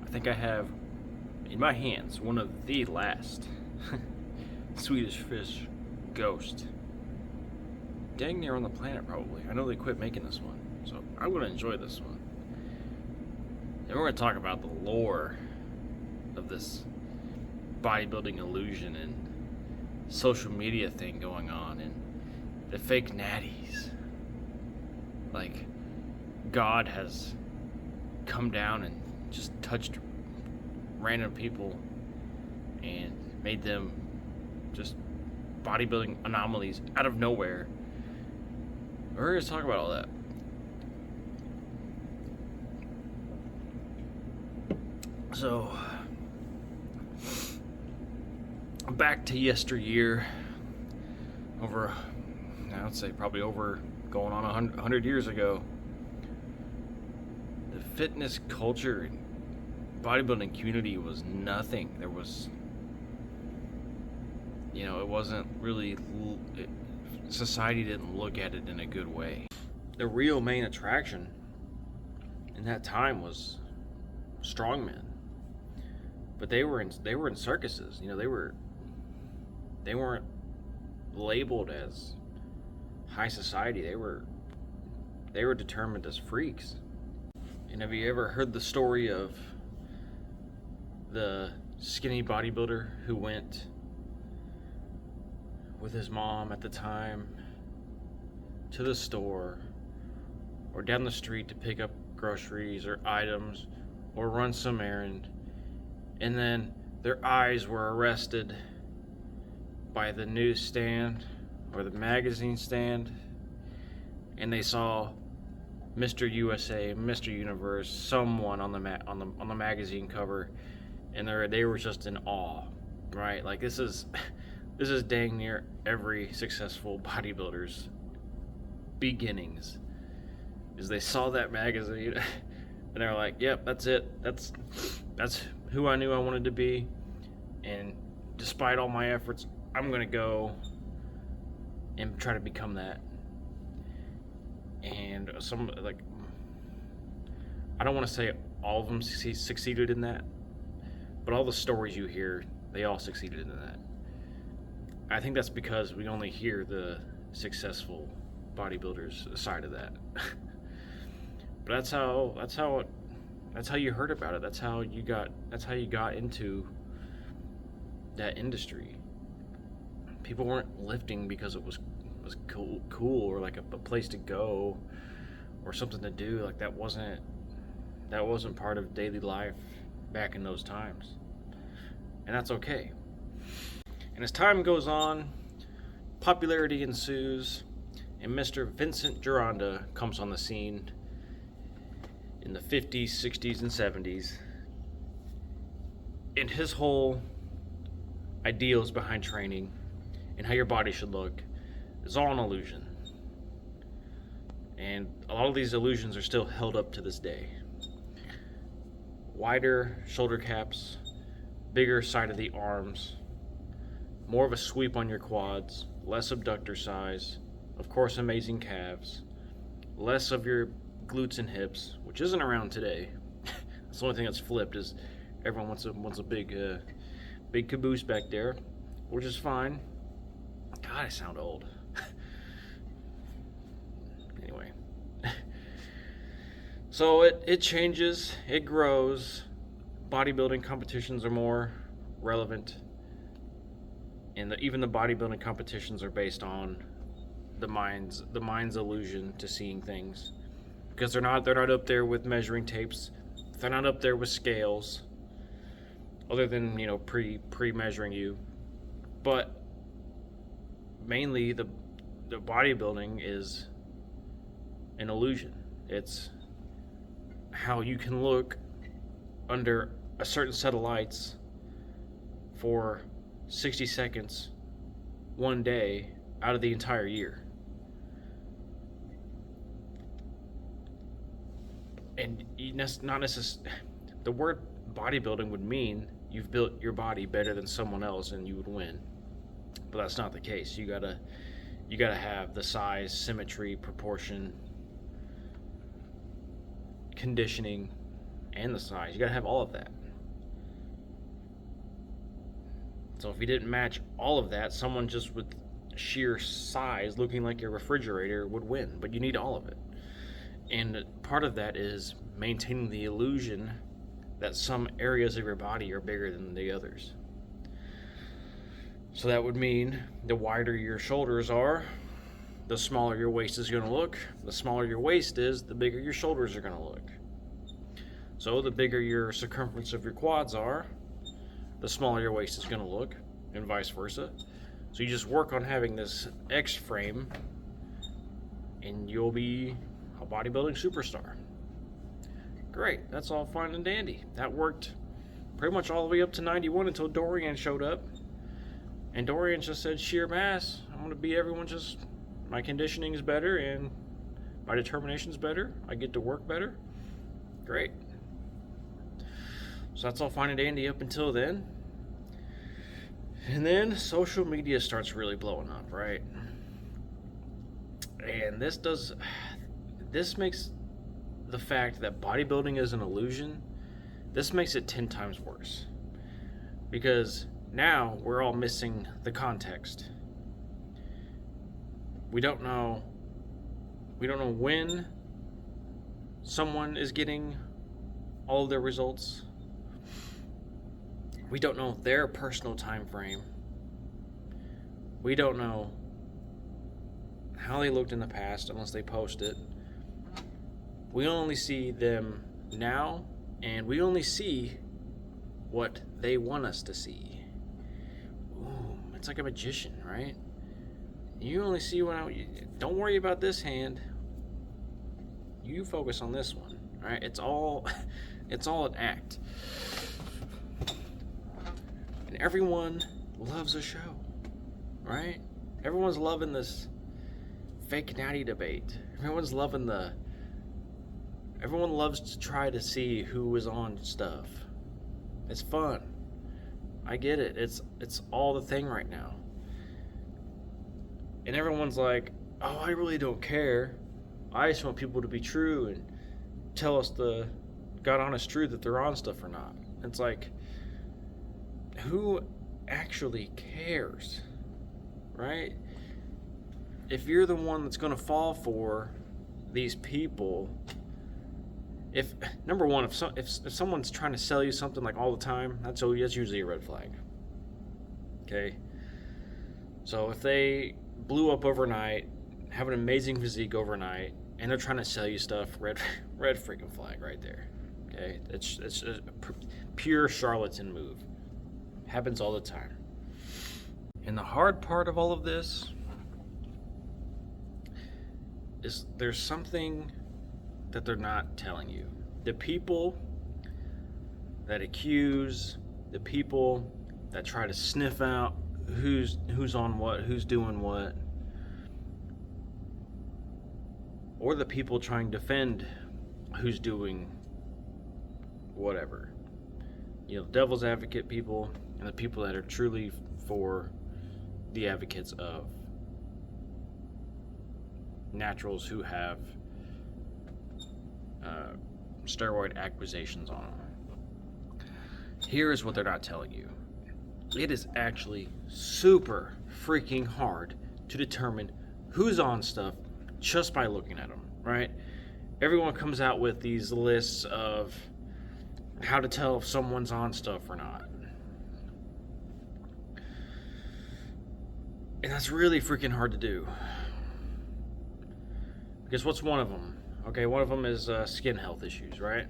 I think I have in my hands one of the last Swedish fish ghost. Dang near on the planet, probably. I know they quit making this one, so I'm going to enjoy this one. And we're going to talk about the lore of this bodybuilding illusion and social media thing going on and the fake natties. Like, God has come down and just touched random people and made them just bodybuilding anomalies out of nowhere. We're going to talk about all that. So, back to yesteryear, over, I would say probably over going on 100 years ago, the fitness culture and bodybuilding community was nothing. There was, it wasn't really, society didn't look at it in a good way. The real main attraction in that time was strongmen. But they were in circuses. They weren't labeled as high society. They were determined as freaks. And have you ever heard the story of the skinny bodybuilder who went with his mom at the time to the store or down the street to pick up groceries or items or run some errand, and then their eyes were arrested by the newsstand or the magazine stand, and they saw Mr. USA, Mr. Universe, someone on the magazine cover, and they were just in awe, right? Like this is dang near every successful bodybuilder's beginnings. Is they saw that magazine and they're like, "Yep, that's it. That's who I knew I wanted to be, and despite all my efforts, I'm gonna go and try to become that." And I don't want to say all of them succeeded in that, but all the stories you hear, they all succeeded in that. I think that's because we only hear the successful bodybuilders side of that. But that's how you heard about it. That's how you got into that industry. People weren't lifting because it was cool or like a place to go or something to do. Like that wasn't part of daily life back in those times. And that's okay. And as time goes on, popularity ensues, and Mr. Vincent Gironda comes on the scene in the 50s, 60s, and 70s. And his whole ideals behind training and how your body should look is all an illusion. And a lot of these illusions are still held up to this day. Wider shoulder caps, bigger side of the arms, more of a sweep on your quads, less abductor size, of course amazing calves, less of your glutes and hips, which isn't around today. That's the only thing that's flipped is everyone wants a big caboose back there, which is fine. God, I sound old. Anyway, so it changes, it grows. Bodybuilding competitions are more relevant, and even the bodybuilding competitions are based on the mind's illusion to seeing things, because they're not up there with measuring tapes, they're not up there with scales, other than pre-measuring you, but mainly the bodybuilding is an illusion. It's how you can look under a certain set of lights for 60 seconds one day out of the entire year. And not necessarily, the word bodybuilding would mean you've built your body better than someone else and you would win. But that's not the case. You gotta have the size, symmetry, proportion, conditioning, and the size. You gotta have all of that. So if you didn't match all of that, someone just with sheer size looking like a refrigerator would win, but you need all of it. And part of that is maintaining the illusion that some areas of your body are bigger than the others. So that would mean the wider your shoulders are, the smaller your waist is going to look. The smaller your waist is, the bigger your shoulders are going to look. So the bigger your circumference of your quads are, the smaller your waist is going to look, and vice versa. So you just work on having this X frame, and you'll be a bodybuilding superstar. Great, that's all fine and dandy. That worked pretty much all the way up to 91 until Dorian showed up. And Dorian just said, sheer mass, I'm going to be everyone, just my conditioning is better and my determination is better. I get to work better. Great. So that's all fine and dandy up until then. And then social media starts really blowing up, right? And this makes the fact that bodybuilding is an illusion, this makes it 10 times worse. Because now we're all missing the context. We don't know when someone is getting all of their results. We don't know their personal time frame. We don't know how they looked in the past unless they post it. We only see them now, and we only see what they want us to see. Ooh, it's like a magician, right? You only see don't worry about this hand. You focus on this one, right? It's all an act. And everyone loves a show, right? Everyone's loving this fake Natty debate. Everyone loves to try to see who is on stuff. It's fun. I get it. It's all the thing right now. And everyone's like, oh, I really don't care. I just want people to be true and tell us the God honest truth that they're on stuff or not. It's like, who actually cares, right? If you're the one that's going to fall for these people, if someone's trying to sell you something like all the time, that's usually a red flag. Okay? So if they blew up overnight, have an amazing physique overnight, and they're trying to sell you stuff, red freaking flag right there. Okay? It's a pure charlatan move. Happens all the time. And the hard part of all of this is there's something that they're not telling you. The people that accuse, the people that try to sniff out who's on what, who's doing what, or the people trying to defend who's doing whatever. You know, devil's advocate people and the people that are truly for the advocates of naturals who have steroid accusations on them. Here is what they're not telling you. It is actually super freaking hard to determine who's on stuff just by looking at them, right? Everyone comes out with these lists of how to tell if someone's on stuff or not. And that's really freaking hard to do. Because what's one of them? Okay, one of them is skin health issues, right?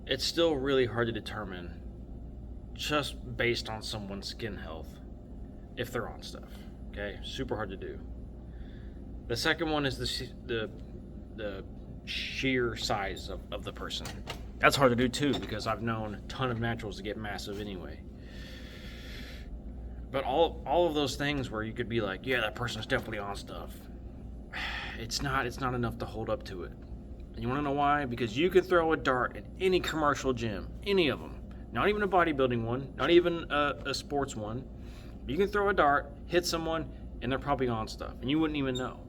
It's still really hard to determine just based on someone's skin health if they're on stuff. Okay, super hard to do. The second one is the sheer size of the person. That's hard to do too, because I've known a ton of naturals to get massive anyway. But all of those things where you could be like, yeah, that person's definitely on stuff. It's not enough to hold up to it. And you want to know why? Because you could throw a dart at any commercial gym, any of them. Not even a bodybuilding one, not even a sports one. You can throw a dart, hit someone, and they're probably on stuff, and you wouldn't even know.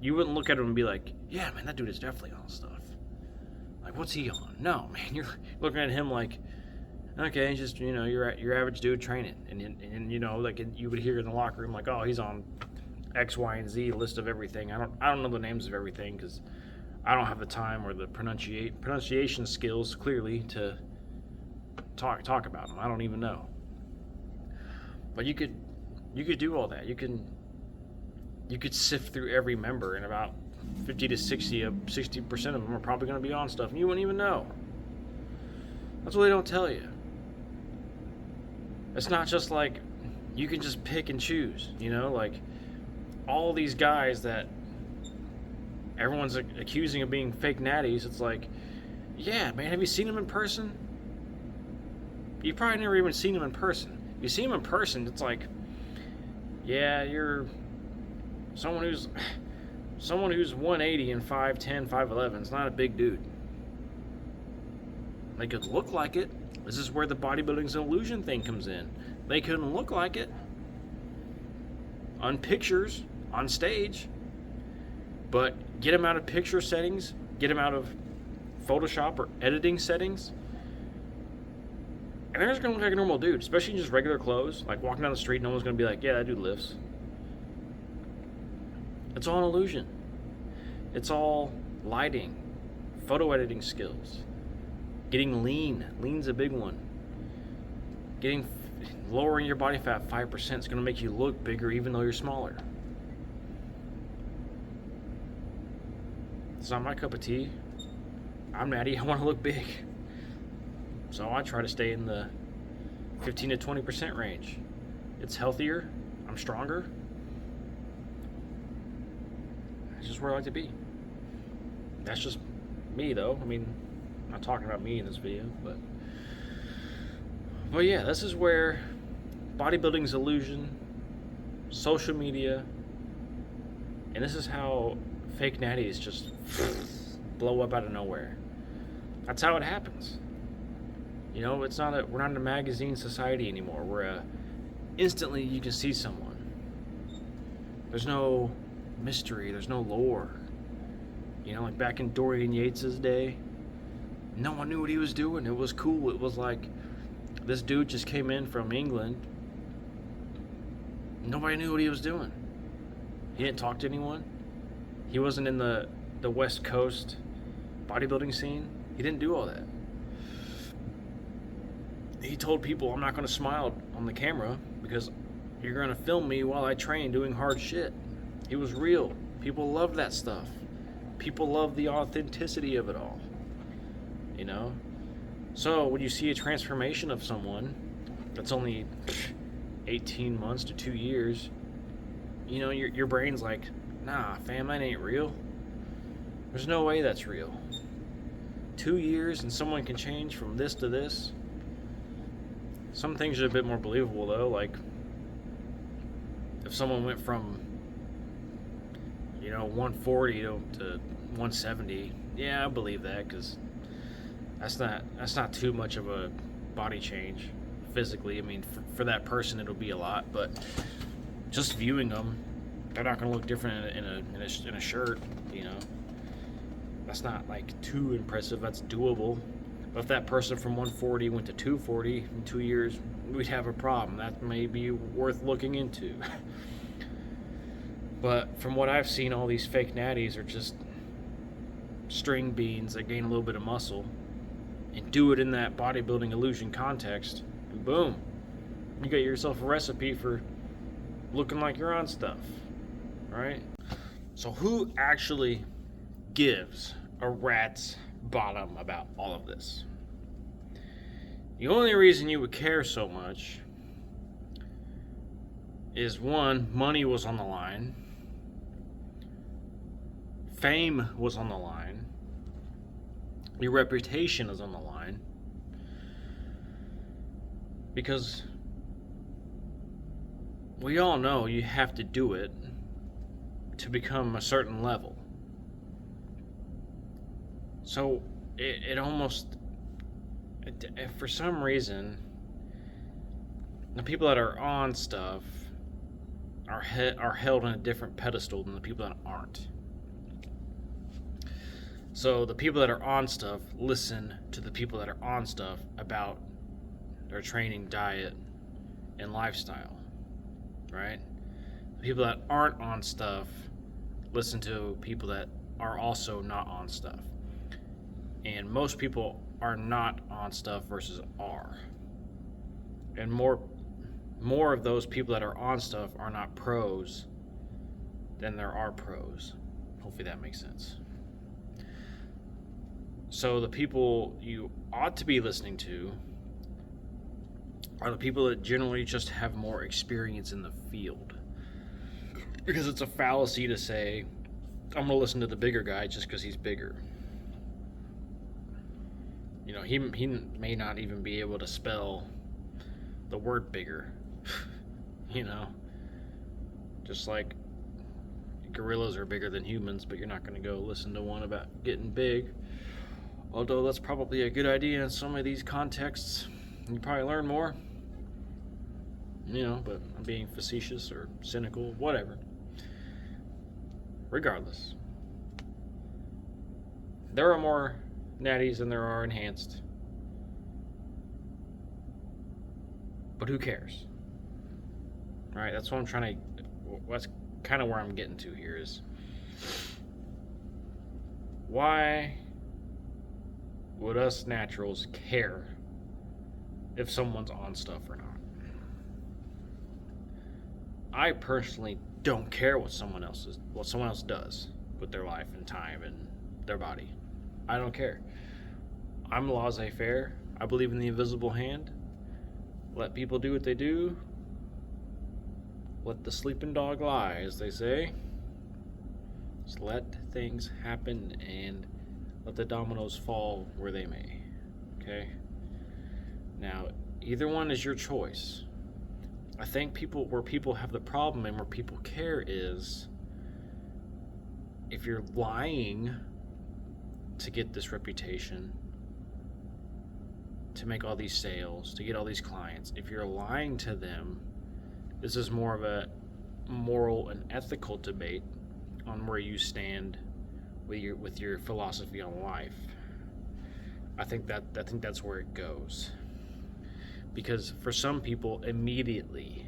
You wouldn't look at them and be like, yeah, man, that dude is definitely on stuff. Like, what's he on? No, man, you're looking at him like, okay, just, your average dude training. And like you would hear in the locker room, like, oh, he's on X, Y, and Z list of everything. I don't know the names of everything because I don't have the time or the pronunciation skills clearly to talk about them. I don't even know. But you could do all that. You could sift through every member, and about 50 to 60% of them are probably going to be on stuff, and you wouldn't even know. That's what they don't tell you. It's not just like you can just pick and choose, like all these guys that everyone's accusing of being fake natties. It's like, yeah, man, have you seen them in person? You've probably never even seen them in person. If you see them in person, it's like, yeah, you're someone who's 180 and 5'10", 5'11". It's not a big dude. They could look like it. This is where the bodybuilding's an illusion thing comes in. They couldn't look like it on pictures, on stage, but get them out of picture settings, get them out of Photoshop or editing settings, and they're just going to look like a normal dude, especially in just regular clothes. Like walking down the street, no one's going to be like, yeah, that dude lifts. It's all an illusion. It's all lighting, photo editing skills, getting lean. Lean's a big one. Lowering your body fat 5% is going to make you look bigger even though you're smaller. It's not my cup of tea. I'm Natty. I want to look big. So I try to stay in the 15 to 20% range. It's healthier. I'm stronger. That's just where I like to be. That's just me, though. I mean, I'm not talking about me in this video, but yeah, this is where bodybuilding's illusion, social media, and this is how fake natties just blow up out of nowhere. That's how it happens. We're not in a magazine society anymore where instantly you can see someone. There's no mystery, there's no lore. Like back in Dorian Yates's day, no one knew what he was doing. It was cool. It was like this dude just came in from England. Nobody knew what he was doing. He didn't talk to anyone. He wasn't in the West Coast bodybuilding scene. He didn't do all that. He told people, I'm not going to smile on the camera because you're going to film me while I train doing hard shit. He was real. People love that stuff. People love the authenticity of it all. So when you see a transformation of someone that's only 18 months to 2 years, your brain's like, nah, fam, that ain't real. There's no way that's real. 2 years and someone can change from this to this. Some things are a bit more believable, though. Like, if someone went from, 140 to 170, yeah, I believe that, because that's not too much of a body change physically. I mean, for that person, it'll be a lot, but just viewing them, they're not going to look different in a shirt, That's not, like, too impressive. That's doable. But if that person from 140 went to 240 in 2 years, we'd have a problem. That may be worth looking into. But from what I've seen, all these fake natties are just string beans that gain a little bit of muscle and do it in that bodybuilding illusion context. And boom, you got yourself a recipe for looking like you're on stuff, right? So who actually gives a rat's bottom about all of this? The only reason you would care so much is, one, money was on the line, fame was on the line, your reputation is on the line, because we all know you have to do it to become a certain level. So it almost, for some reason, the people that are on stuff are held on a different pedestal than the people that aren't. So the people that are on stuff listen to the people that are on stuff about their training, diet, and lifestyle, right? The people that aren't on stuff listen to people that are also not on stuff. And most people are not on stuff versus are. And more of those people that are on stuff are not pros than there are pros. Hopefully that makes sense. So the people you ought to be listening to are the people that generally just have more experience in the field. Because it's a fallacy to say, I'm going to listen to the bigger guy just because he's bigger. You know, he may not even be able to spell the word bigger. You know, just like gorillas are bigger than humans, but you're not going to go listen to one about getting big. Although that's probably a good idea in some of these contexts. You probably learn more. You know, but I'm being facetious or cynical, whatever. Regardless, there are more natties than there are enhanced. But who cares? Alright, that's what I'm trying to... That's kind of where I'm getting to here is... Why would us naturals care if someone's on stuff or not? I personally don't care what someone else does with their life and time and their body. I don't care. I'm laissez-faire. I believe in the invisible hand. Let people do what they do. Let the sleeping dog lie, as they say. Just let things happen and let the dominoes fall where they may. Okay? Now, either one is your choice. I think where people have the problem and where people care is if you're lying to get this reputation, to make all these sales, to get all these clients, if you're lying to them, this is more of a moral and ethical debate on where you stand with your philosophy on life. I think that's where it goes. Because for some people, immediately,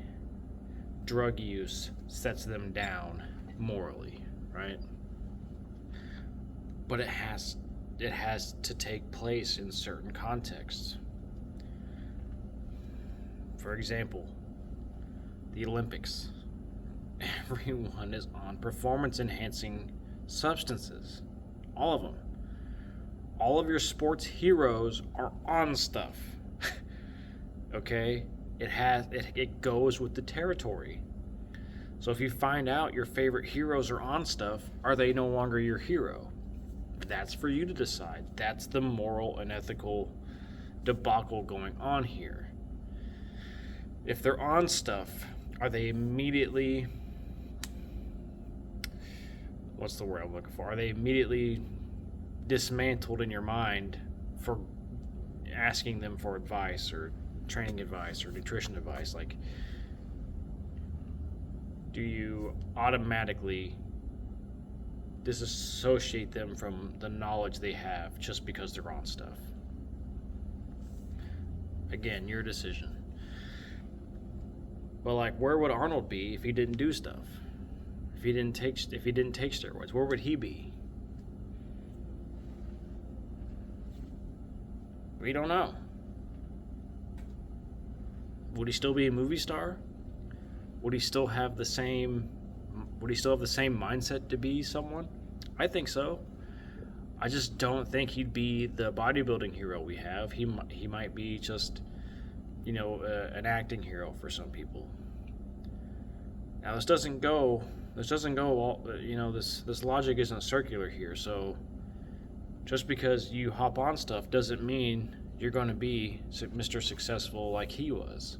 drug use sets them down morally, right? But it has to take place in certain contexts. For example, the Olympics. Everyone is on performance-enhancing substances. All of them. All of your sports heroes are on stuff. Okay? It goes with the territory. So if you find out your favorite heroes are on stuff, are they no longer your hero? That's for you to decide. That's the moral and ethical debacle going on here. If they're on stuff, are they immediately... What's the word I'm looking for? Are they immediately dismantled in your mind for asking them for advice or training advice or nutrition advice? Like, do you automatically disassociate them from the knowledge they have just because they're on stuff? Again, your decision. But like, where would Arnold be if he didn't do stuff? If he didn't take steroids, where would he be? We don't know. Would he still be a movie star? Would he still have the same mindset to be someone? I think so. I just don't think he'd be the bodybuilding hero we have. He might be just, an acting hero for some people. Now this logic isn't circular here. So just because you hop on stuff doesn't mean you're going to be Mr. Successful like he was.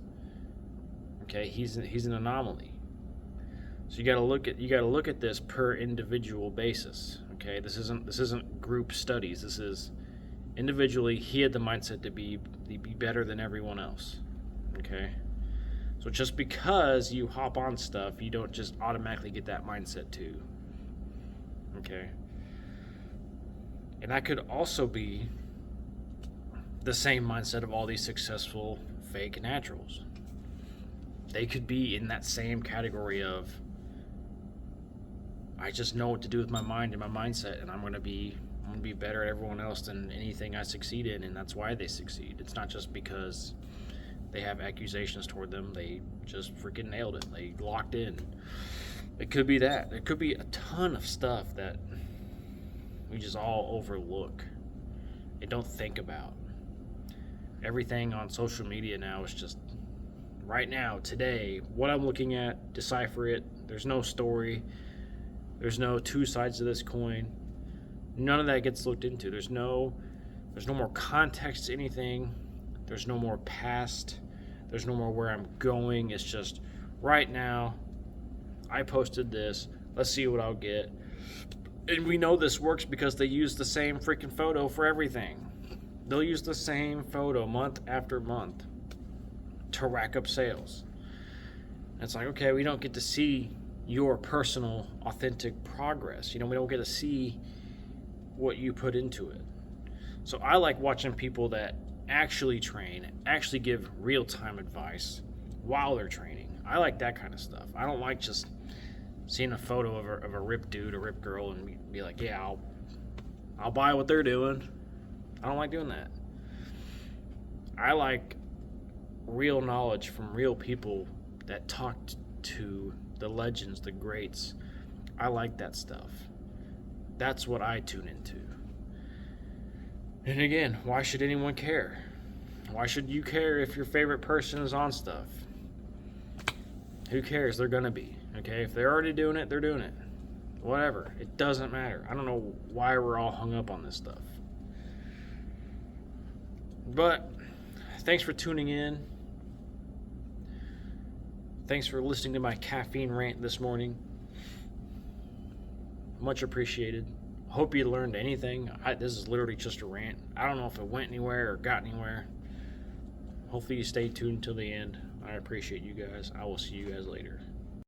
Okay, he's an anomaly. So you got to look at this per individual basis. Okay, this isn't group studies. This is individually. He had the mindset to be better than everyone else. Okay, so just because you hop on stuff, you don't just automatically get that mindset too. Okay, And that could also be the same mindset of all these successful fake naturals. They could be in that same category of, I just know what to do with my mind and my mindset, and I'm gonna be better at everyone else than anything I succeed in, and that's why they succeed. It's not just because they have accusations toward them. They just freaking nailed it. They locked in. It could be that. It could be a ton of stuff that we just all overlook and don't think about. Everything on social media now is just right now, today, what I'm looking at, decipher it. There's no story. There's no two sides to this coin. None of that gets looked into. There's no more context to anything. There's no more past. There's no more where I'm going. It's just right now, I posted this. Let's see what I'll get. And we know this works because they use the same freaking photo for everything. They'll use the same photo month after month to rack up sales. And it's like, okay, we don't get to see your personal, authentic progress. We don't get to see what you put into it. So I like watching people that actually train, actually give real-time advice while they're training. I like that kind of stuff. I don't like just seeing a photo of a ripped dude or ripped girl and be like, yeah, I'll buy what they're doing. I don't like doing that. I like real knowledge from real people that talked to the legends, the greats. I like that stuff. That's what I tune into. And again, why should anyone care? Why should you care if your favorite person is on stuff? Who cares? They're gonna be. Okay? If they're already doing it, they're doing it. Whatever. It doesn't matter. I don't know why we're all hung up on this stuff. But thanks for tuning in. Thanks for listening to my caffeine rant this morning. Much appreciated. Hope you learned anything. This is literally just a rant. I don't know if it went anywhere or got anywhere. Hopefully you stay tuned till the end. I appreciate you guys. I will see you guys later.